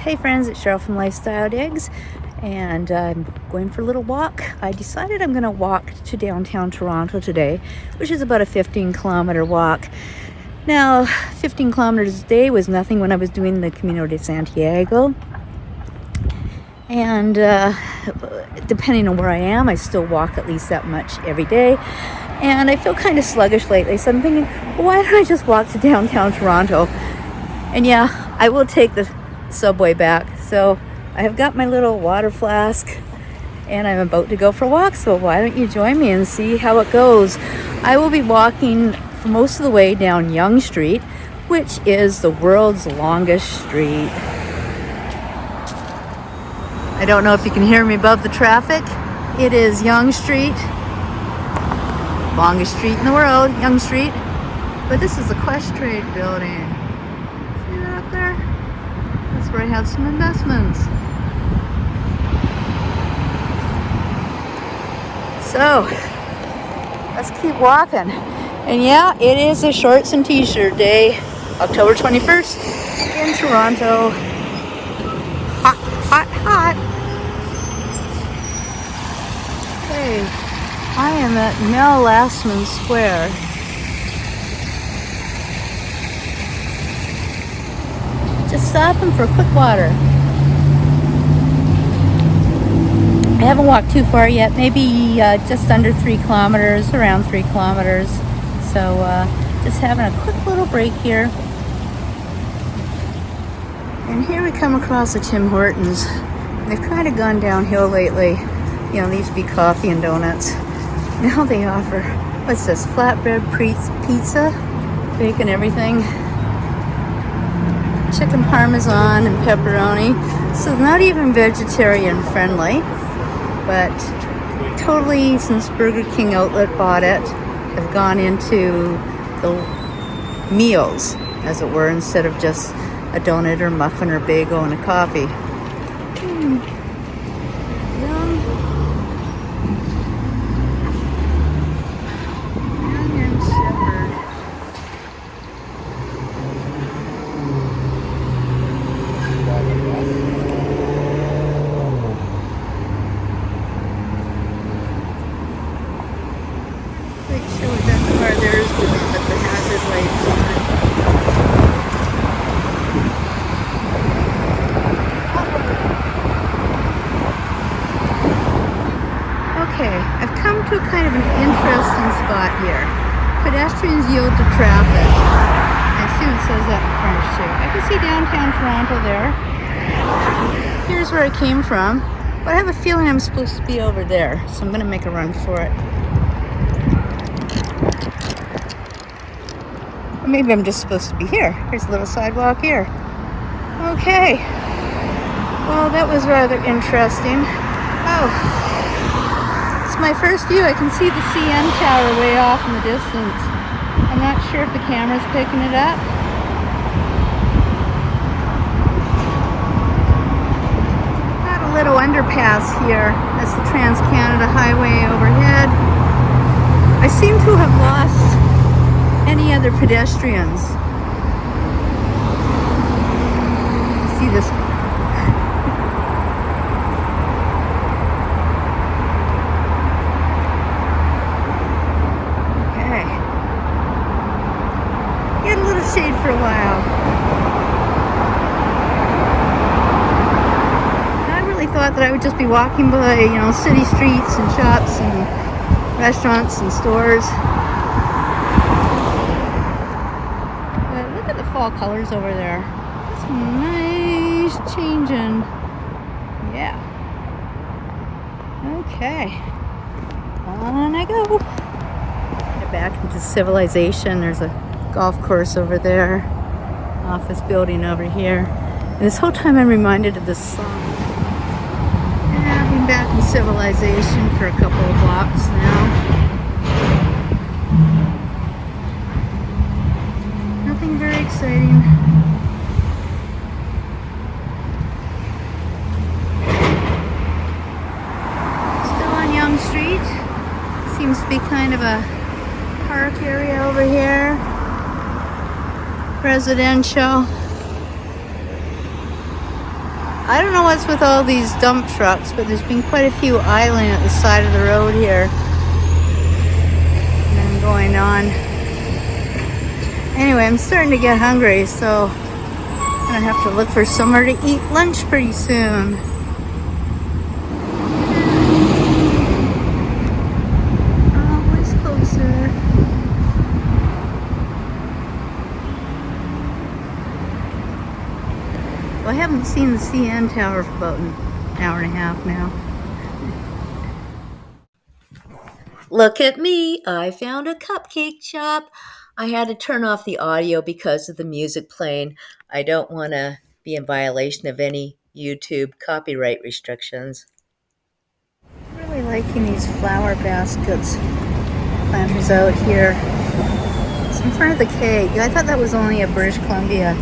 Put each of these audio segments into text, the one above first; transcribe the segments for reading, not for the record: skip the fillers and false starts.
Hey friends, it's Cheryl from Lifestyle Digs, and I'm going for a little walk. I decided I'm going to walk to downtown Toronto today, which is about a 15-kilometer walk. Now, 15 kilometers a day was nothing when I was doing the Camino de Santiago, and depending on where I am, I still walk at least that much every day. And I feel kind of sluggish lately, so I'm thinking, well, why don't I just walk to downtown Toronto? And yeah, I will take the subway back. So I have got my little water flask and I'm about to go for a walk, so why don't you join me and see how it goes. I will be walking for most of the way down Yonge Street, which is the world's longest street. I don't know if you can hear me above the traffic. It is Yonge Street, longest street in the world, Yonge Street. But this is the Questrade building. See that up there? That's where I have some investments. So, let's keep walking. And yeah, it is a shorts and t-shirt day, October 21st in Toronto. Hot, hot, hot. Okay, I am at Mel Lastman Square. Just stopping for a quick water. I haven't walked too far yet, maybe just under 3 kilometers, around 3 kilometers. So just having a quick little break here. And here we come across the Tim Hortons. They've kind of gone downhill lately. You know, these used to be coffee and donuts. Now they offer, what's this, flatbread pizza, bacon, everything. Chicken parmesan and pepperoni. So not even vegetarian friendly, but totally, since Burger King outlet bought it, have gone into the meals, as it were, instead of just a donut or muffin or bagel and a coffee. Yum. Onion shepherd. Quite sure what that car there is doing, but the hazard lights on. Okay, I've come to kind of an interesting spot here. Pedestrians yield to traffic. I assume it says that in French too. I can see downtown Toronto there. Here's where I came from, but I have a feeling I'm supposed to be over there, so I'm going to make a run for it. Or maybe I'm just supposed to be here. Here's a little sidewalk here. Okay. Well, that was rather interesting. Oh. It's my first view. I can see the CN tower way off in the distance. I'm not sure if the camera's picking it up. Got a little underpass here. That's the Trans-Canada Highway overhead. I seem to have lost any other pedestrians. See this? Okay. Get a little shade for a while. I really thought that I would just be walking by, you know, city streets and shops and restaurants and stores. Fall colors over there. That's nice changing. Yeah. Okay. On I go. Get back into civilization. There's a golf course over there. Office building over here. And this whole time I'm reminded of this song. Yeah, I've been back in civilization for a couple of blocks now. Nothing very exciting. Still on Yonge Street. Seems to be kind of a park area over here. Residential. I don't know what's with all these dump trucks, but there's been quite a few idling at the side of the road here. And then going on. Anyway, I'm starting to get hungry, so I'm gonna have to look for somewhere to eat lunch pretty soon. Always closer. Well, I haven't seen the CN Tower for about an hour and a half now. Look at me, I found a cupcake shop. I had to turn off the audio because of the music playing. I don't want to be in violation of any YouTube copyright restrictions. I'm really liking these flower baskets. Planters out here. It's in front of the keg. I thought that was only a British Columbia,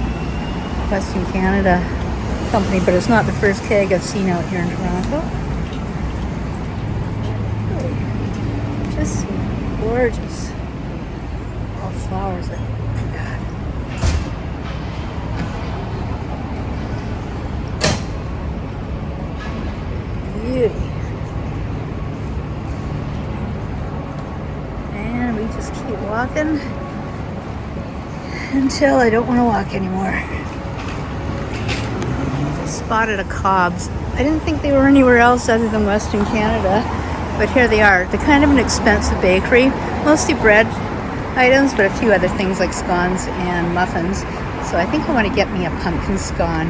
Western Canada company, but it's not the first keg I've seen out here in Toronto. Really, just gorgeous. All flowers. Oh my God. Beauty. And we just keep walking until I don't want to walk anymore. Just spotted a Cobb's. I didn't think they were anywhere else other than Western Canada, but here they are. They're kind of an expensive bakery, mostly bread items, but a few other things like scones and muffins. So I think I want to get me a pumpkin scone,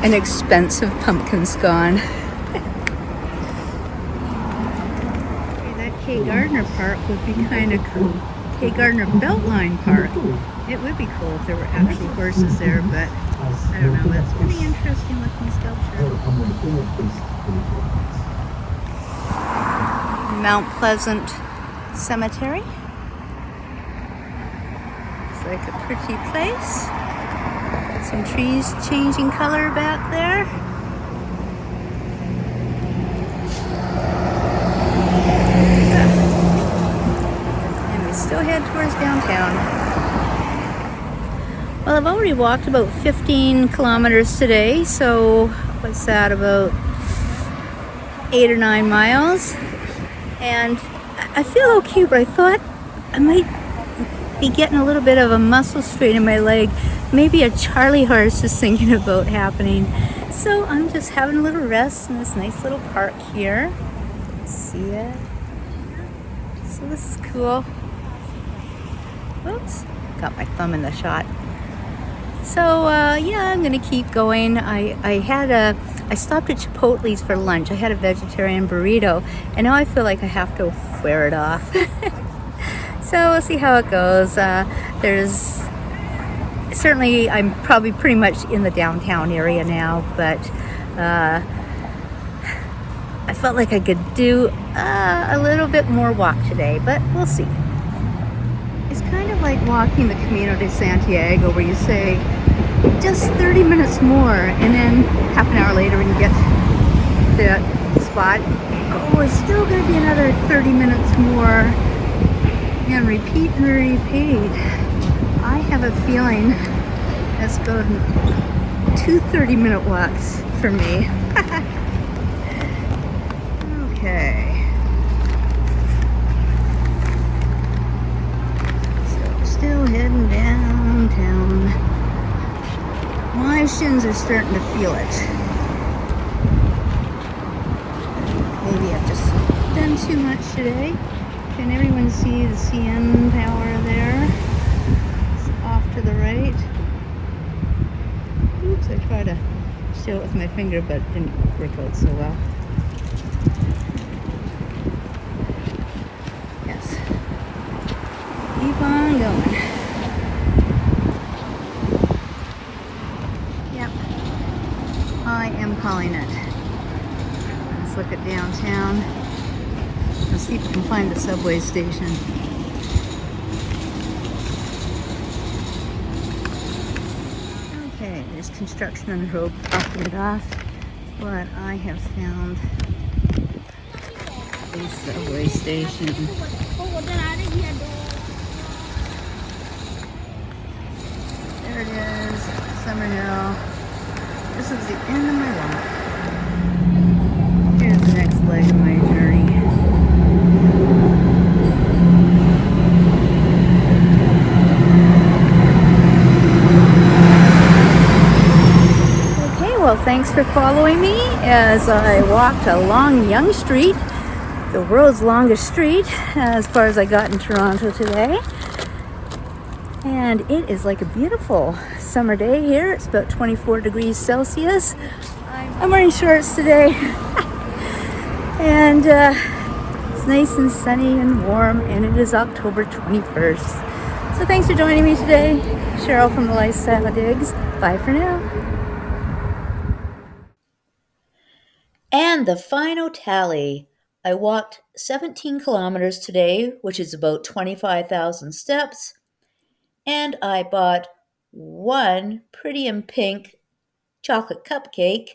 an expensive pumpkin scone. K. Gardner Park would be kind of cool. K. Gardner Beltline Park. It would be cool if there were actually horses there, but I don't know. That's pretty interesting looking sculpture. Mount Pleasant Cemetery. It's like a pretty place. Some trees changing color back there. Still head towards downtown. Well, I've already walked about 15 kilometers today, so what's that, about 8 or 9 miles? And I feel okay, but I thought I might be getting a little bit of a muscle strain in my leg. Maybe a Charlie horse is thinking about happening. So I'm just having a little rest in this nice little park here. See it? So this is cool. Oops, got my thumb in the shot. So yeah, I'm gonna keep going. I stopped at Chipotle's for lunch. I had a vegetarian burrito, and now I feel like I have to wear it off. So we'll see how it goes. There's certainly, I'm probably pretty much in the downtown area now, but I felt like I could do a little bit more walk today, but we'll see. It's kind of like walking the Camino de Santiago, where you say just 30 minutes more, and then half an hour later when you get to that spot, oh, it's still going to be another 30 minutes more, and repeat and repeat. I have a feeling that's about 2 30-minute walks for me. Okay. Still heading downtown. My shins are starting to feel it. Maybe I've just done too much today. Can everyone see the CN Tower there? It's off to the right. Oops, I tried to show it with my finger, but it didn't work out so well. Keep on going. Yep, I am calling it. Let's look at downtown. Let's see if we can find the subway station. Okay, there's construction on the road blocking it off, but I have found a subway station. There it is, Summerhill. This is the end of my walk. Here's the next leg of my journey. Okay, well, thanks for following me as I walked along Yonge Street, the world's longest street, as far as I got in Toronto today. And it is like a beautiful summer day here. It's about 24 degrees Celsius. I'm wearing shorts today. And it's nice and sunny and warm, and it is October 21st. So thanks for joining me today. Cheryl from the Lifestyle Digs. Bye for now. And the final tally. I walked 17 kilometers today, which is about 25,000 steps. And I bought one pretty in pink chocolate cupcake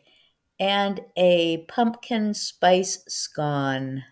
and a pumpkin spice scone.